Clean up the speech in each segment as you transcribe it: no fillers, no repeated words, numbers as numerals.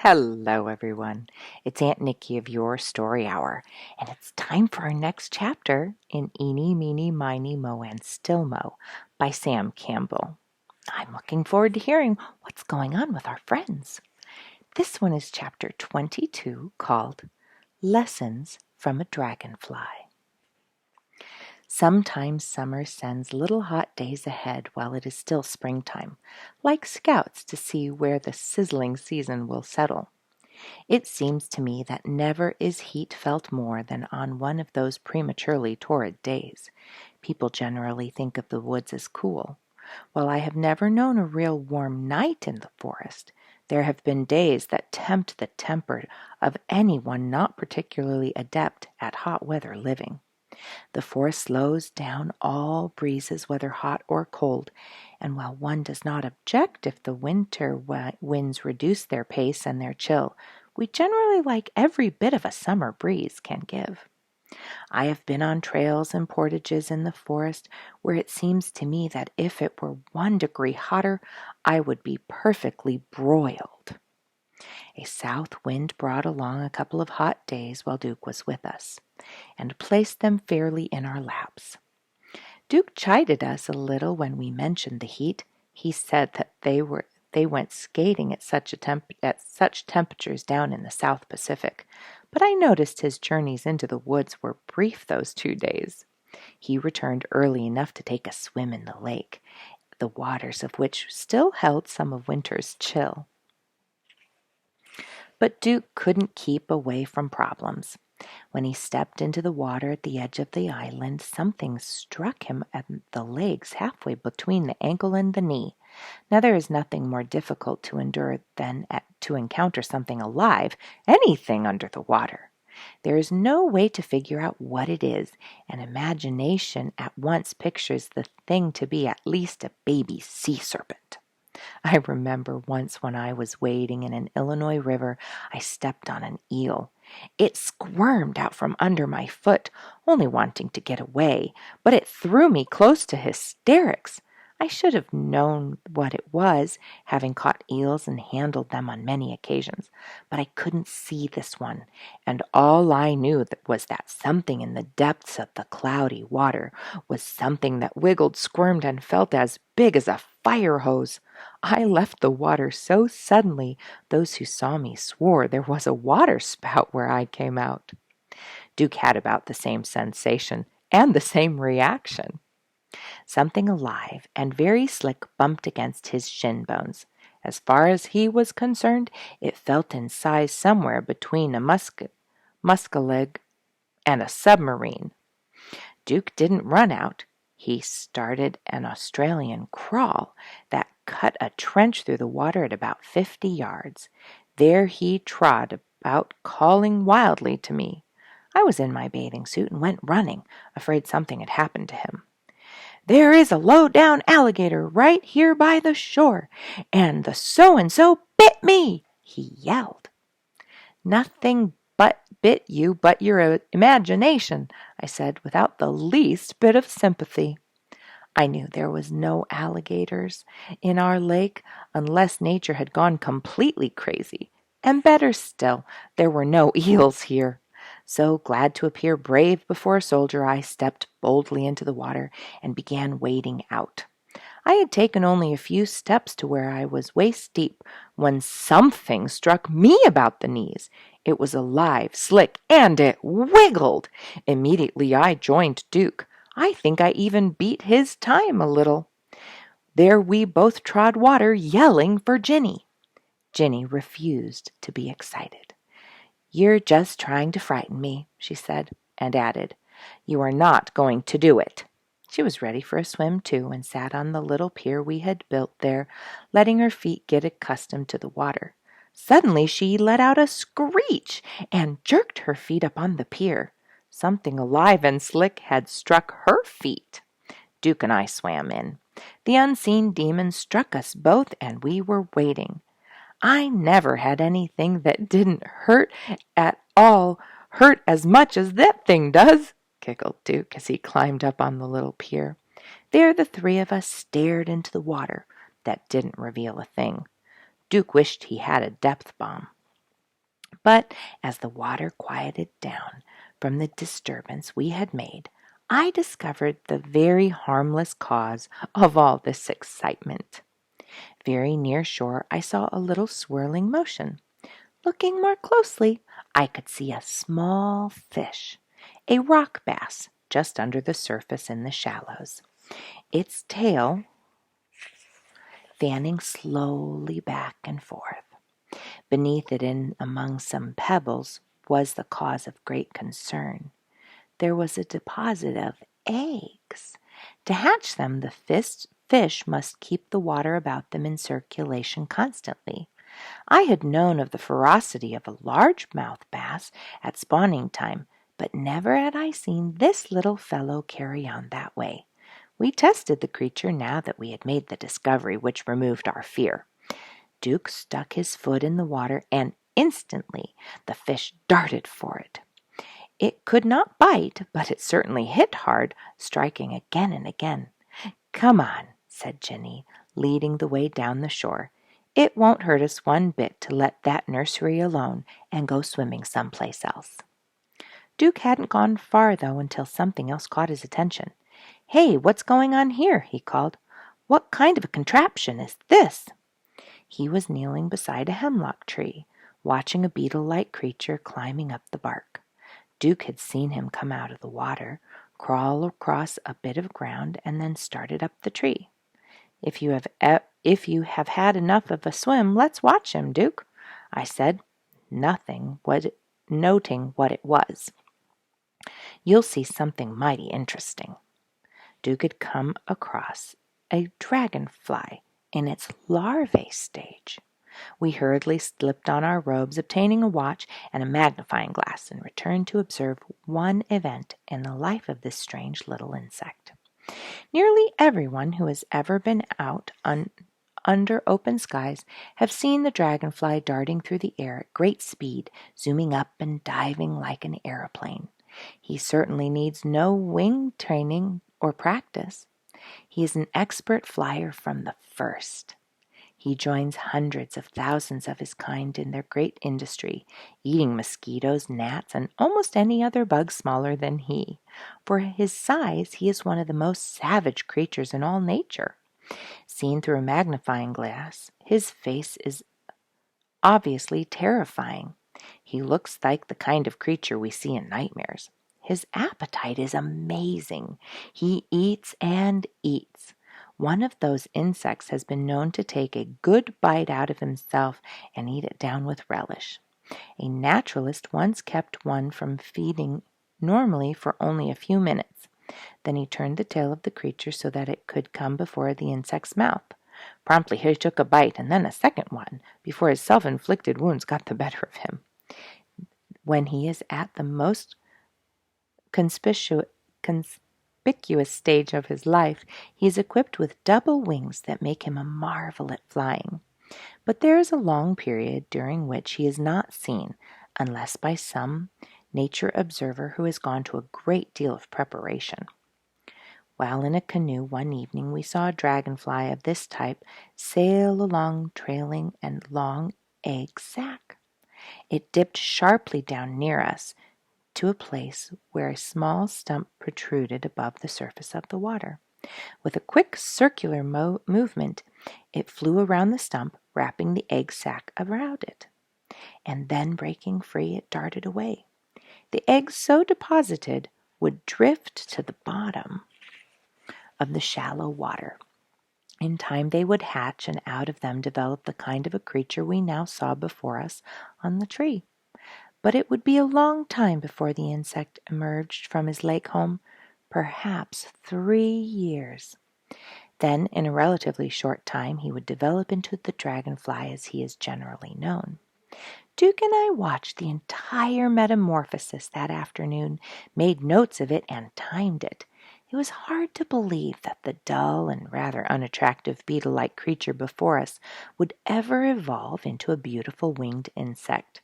Hello, everyone. It's Aunt Nikki of Your Story Hour, and it's time for our next chapter in Eeny, Meeny, Miny, Mo, and Still Mo by Sam Campbell. I'm looking forward to hearing what's going on with our friends. This one is chapter 22 called Lessons from a Dragonfly. Sometimes summer sends little hot days ahead while it is still springtime, like scouts to see where the sizzling season will settle. It seems to me that never is heat felt more than on one of those prematurely torrid days. People generally think of the woods as cool. While I have never known a real warm night in the forest, there have been days that tempt the temper of anyone not particularly adept at hot weather living. The forest slows down all breezes, whether hot or cold, and while one does not object if the winter winds reduce their pace and their chill, we generally like every bit of a summer breeze can give. I have been on trails and portages in the forest where it seems to me that if it were 1 degree hotter, I would be perfectly broiled. A south wind brought along a couple of hot days while Duke was with us, and placed them fairly in our laps. Duke chided us a little when we mentioned the heat. He said that they went skating at such temperatures down in the South Pacific, but I noticed his journeys into the woods were brief those 2 days. He returned early enough to take a swim in the lake, the waters of which still held some of winter's chill. But Duke couldn't keep away from problems. When he stepped into the water at the edge of the island, something struck him at the legs halfway between the ankle and the knee. Now there is nothing more difficult to endure than to encounter something alive, anything under the water. There is no way to figure out what it is, and imagination at once pictures the thing to be at least a baby sea serpent. I remember once when I was wading in an Illinois river, I stepped on an eel. It squirmed out from under my foot, only wanting to get away, but it threw me close to hysterics. I should have known what it was, having caught eels and handled them on many occasions, but I couldn't see this one, and all I knew was that something in the depths of the cloudy water was something that wiggled, squirmed, and felt as big as a fire hose. I left the water so suddenly, those who saw me swore there was a water spout where I came out. Duke had about the same sensation and the same reaction. Something alive and very slick bumped against his shin bones. As far as he was concerned, it felt in size somewhere between a muskellunge and a submarine. Duke didn't run out. He started an Australian crawl that cut a trench through the water at about 50 yards. There he trod about, calling wildly to me. I was in my bathing suit and went running, afraid something had happened to him. "There is a low-down alligator right here by the shore, and the so-and-so bit me," he yelled. "Nothing bit you but your imagination," I said, without the least bit of sympathy. I knew there was no alligators in our lake unless nature had gone completely crazy, and better still, there were no eels here. So, glad to appear brave before a soldier, I stepped boldly into the water and began wading out. I had taken only a few steps to where I was waist deep when something struck me about the knees. It was alive, slick, and it wiggled. Immediately I joined Duke. I think I even beat his time a little. There we both trod water, yelling for Giny. Giny refused to be excited. "You're just trying to frighten me," she said, and added, "You are not going to do it." She was ready for a swim, too, and sat on the little pier we had built there, letting her feet get accustomed to the water. Suddenly she let out a screech and jerked her feet up on the pier. Something alive and slick had struck her feet. Duke and I swam in. The unseen demon struck us both, and we were waiting. I never had anything that didn't hurt at all hurt as much as that thing does, giggled Duke as he climbed up on the little pier. There the three of us stared into the water. That didn't reveal a thing. Duke wished he had a depth bomb. But as the water quieted down from the disturbance we had made, I discovered the very harmless cause of all this excitement. Very near shore I saw a little swirling motion. Looking more closely, I could see a small fish, a rock bass, just under the surface in the shallows. Its tail fanning slowly back and forth. Beneath it, in among some pebbles, was the cause of great concern. There was a deposit of eggs. To hatch them, the fish must keep the water about them in circulation constantly. I had known of the ferocity of a largemouth bass at spawning time, but never had I seen this little fellow carry on that way. We tested the creature now that we had made the discovery which removed our fear. Duke stuck his foot in the water, and instantly the fish darted for it. It could not bite, but it certainly hit hard, striking again and again. "Come on," said Giny, leading the way down the shore. "It won't hurt us one bit to let that nursery alone and go swimming someplace else." Duke hadn't gone far, though, until something else caught his attention. "Hey, what's going on here?" he called. "What kind of a contraption is this?" He was kneeling beside a hemlock tree, watching a beetle-like creature climbing up the bark. Duke had seen him come out of the water, crawl across a bit of ground, and then started up the tree. If you have had enough of a swim, let's watch him, Duke," I said, noting what it was. "You'll see something mighty interesting." Duke had come across a dragonfly in its larvae stage. We hurriedly slipped on our robes, obtaining a watch and a magnifying glass, and returned to observe one event in the life of this strange little insect. Nearly everyone who has ever been out under open skies have seen the dragonfly darting through the air at great speed, zooming up and diving like an aeroplane. He certainly needs no wing training or practice. He is an expert flyer from the first. He joins hundreds of thousands of his kind in their great industry, eating mosquitoes, gnats, and almost any other bug smaller than he. For his size, he is one of the most savage creatures in all nature. Seen through a magnifying glass, his face is obviously terrifying. He looks like the kind of creature we see in nightmares. His appetite is amazing. He eats and eats. One of those insects has been known to take a good bite out of himself and eat it down with relish. A naturalist once kept one from feeding normally for only a few minutes. Then he turned the tail of the creature so that it could come before the insect's mouth. Promptly he took a bite and then a second one before his self-inflicted wounds got the better of him. When he is at the most conspicuous stage of his life, he is equipped with double wings that make him a marvel at flying. But there is a long period during which he is not seen, unless by some nature observer who has gone to a great deal of preparation. While in a canoe one evening, we saw a dragonfly of this type sail along, trailing a long egg sac. It dipped sharply down near us to a place where a small stump protruded above the surface of the water. With a quick circular movement, it flew around the stump, wrapping the egg sac around it. And then, breaking free, it darted away. The eggs so deposited would drift to the bottom of the shallow water. In time they would hatch, and out of them develop the kind of a creature we now saw before us on the tree. But it would be a long time before the insect emerged from his lake home, perhaps 3 years. Then, in a relatively short time, he would develop into the dragonfly as he is generally known. Duke and I watched the entire metamorphosis that afternoon, made notes of it, and timed it. It was hard to believe that the dull and rather unattractive beetle-like creature before us would ever evolve into a beautiful winged insect.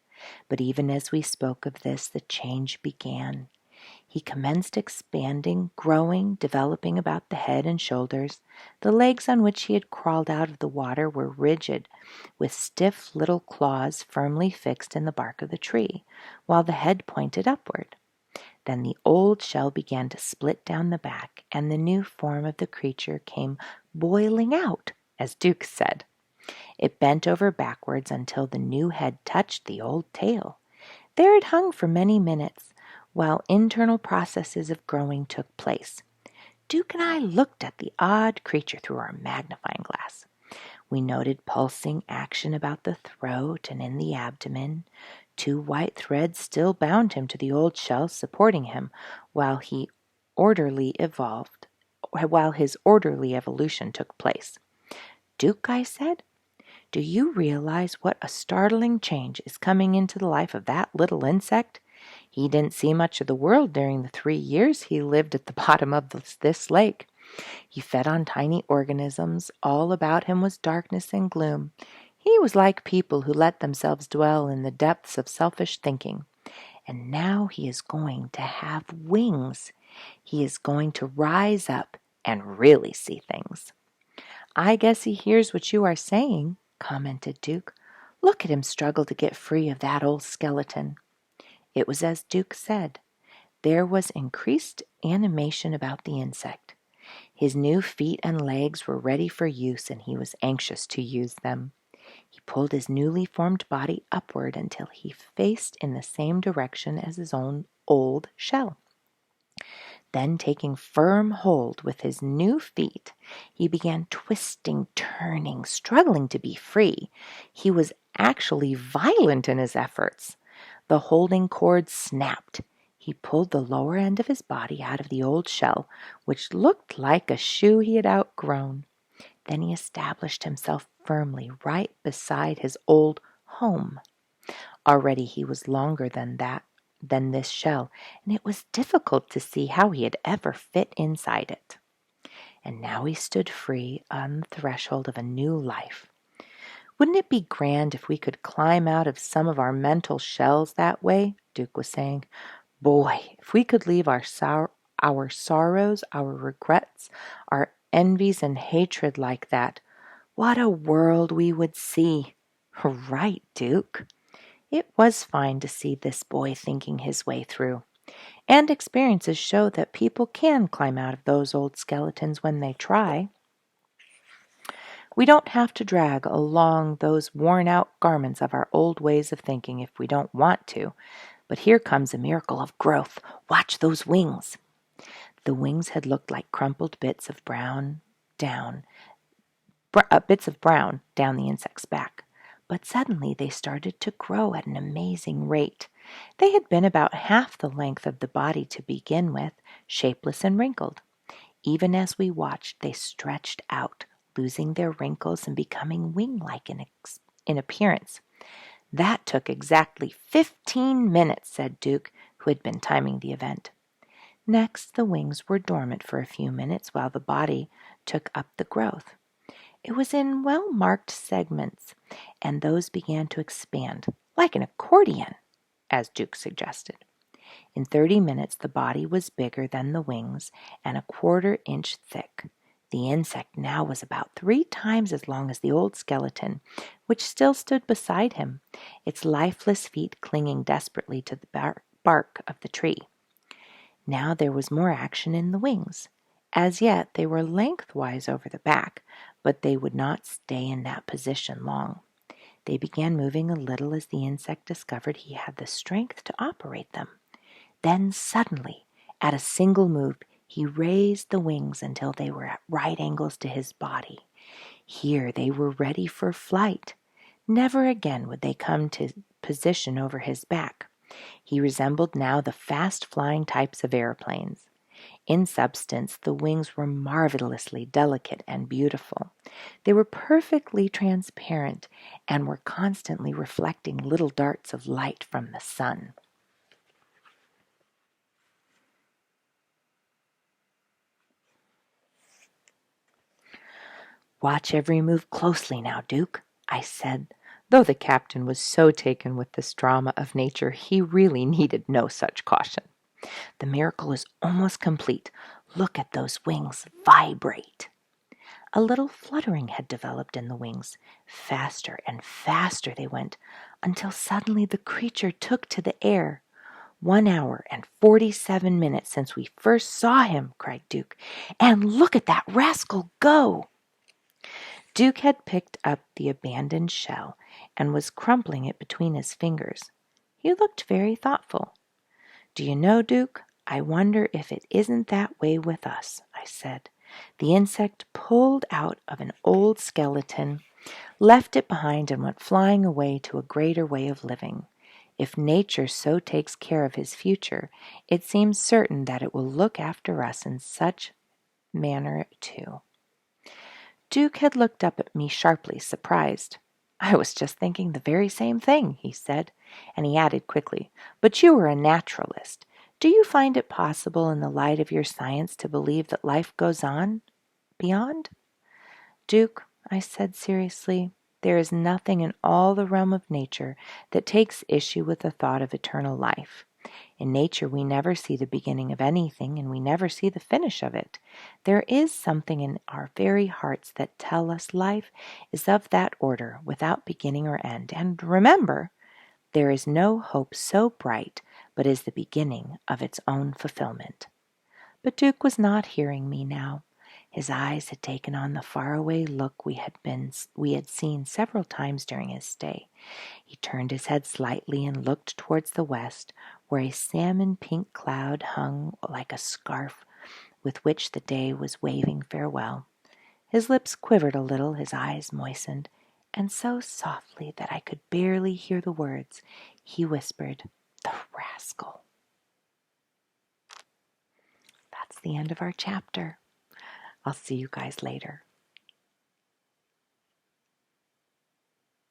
But even as we spoke of this, the change began. He commenced expanding, growing, developing about the head and shoulders. The legs on which he had crawled out of the water were rigid, with stiff little claws firmly fixed in the bark of the tree, while the head pointed upward. Then the old shell began to split down the back, and the new form of the creature came boiling out, as Duke said. It bent over backwards until the new head touched the old tail. There it hung for many minutes, while internal processes of growing took place. Duke and I looked at the odd creature through our magnifying glass. We noted pulsing action about the throat and in the abdomen. 2 white threads still bound him to the old shell, supporting him while his orderly evolution took place. "Duke," I said, "do you realize what a startling change is coming into the life of that little insect? He didn't see much of the world during the 3 years he lived at the bottom of this lake. He fed on tiny organisms. All about him was darkness and gloom. He was like people who let themselves dwell in the depths of selfish thinking. And now he is going to have wings. He is going to rise up and really see things." "I guess he hears what you are saying," commented Duke. "Look at him struggle to get free of that old skeleton." It was as Duke said. There was increased animation about the insect. His new feet and legs were ready for use, and he was anxious to use them. He pulled his newly formed body upward until he faced in the same direction as his own old shell. Then, taking firm hold with his new feet, he began twisting, turning, struggling to be free. He was actually violent in his efforts. The holding cord snapped. He pulled the lower end of his body out of the old shell, which looked like a shoe he had outgrown. Then he established himself firmly right beside his old home. Already he was longer than this shell, and it was difficult to see how he had ever fit inside it. And now he stood free on the threshold of a new life. "Wouldn't it be grand if we could climb out of some of our mental shells that way?" Duke was saying. "Boy, if we could leave our sorrows, our regrets, our envies and hatred like that, what a world we would see." "Right, Duke." It was fine to see this boy thinking his way through. And experiences show that people can climb out of those old skeletons when they try. We don't have to drag along those worn-out garments of our old ways of thinking if we don't want to. But here comes a miracle of growth. Watch those wings. The wings had looked like crumpled bits of brown down the insect's back. But suddenly they started to grow at an amazing rate. They had been about half the length of the body to begin with, shapeless and wrinkled. Even as we watched, they stretched out, losing their wrinkles and becoming wing-like in appearance. "That took exactly 15 minutes, said Duke, who had been timing the event. Next, the wings were dormant for a few minutes while the body took up the growth. It was in well-marked segments, and those began to expand, like an accordion, as Duke suggested. In 30 minutes, the body was bigger than the wings and a 1/4 inch thick. The insect now was about 3 times as long as the old skeleton, which still stood beside him, its lifeless feet clinging desperately to the bark of the tree. Now there was more action in the wings. As yet, they were lengthwise over the back, but they would not stay in that position long. They began moving a little as the insect discovered he had the strength to operate them. Then suddenly, at a single move, he raised the wings until they were at right angles to his body. Here they were ready for flight. Never again would they come to position over his back. He resembled now the fast-flying types of airplanes. In substance, the wings were marvelously delicate and beautiful. They were perfectly transparent and were constantly reflecting little darts of light from the sun. "Watch every move closely now, Duke," I said, though the captain was so taken with this drama of nature he really needed no such caution. The miracle is almost complete. Look at those wings vibrate." A little fluttering had developed in the wings. Faster and faster they went, until suddenly the creature took to the air. 1 hour and 47 minutes since we first saw him," cried Duke. "And look at that rascal go!" Duke had picked up the abandoned shell and was crumpling it between his fingers. He looked very thoughtful. "Do you know, Duke, I wonder if it isn't that way with us," I said. The insect pulled out of an old skeleton, left it behind, and went flying away to a greater way of living. If nature so takes care of his future, it seems certain that it will look after us in such manner too. Duke had looked up at me sharply, surprised. "I was just thinking the very same thing," he said, and he added quickly, "But you are a naturalist. Do you find it possible in the light of your science to believe that life goes on beyond?" "Duke," I said seriously, "there is nothing in all the realm of nature that takes issue with the thought of eternal life. In nature we never see the beginning of anything, and we never see the finish of it. There is something in our very hearts that tell us life is of that order, without beginning or end. And remember, there is no hope so bright but is the beginning of its own fulfillment." But Duke was not hearing me now. His eyes had taken on the faraway look we had seen several times during his stay. He turned his head slightly and looked towards the west, where a salmon-pink cloud hung like a scarf with which the day was waving farewell. His lips quivered a little, his eyes moistened, and so softly that I could barely hear the words, he whispered, "The rascal." That's the end of our chapter. I'll see you guys later.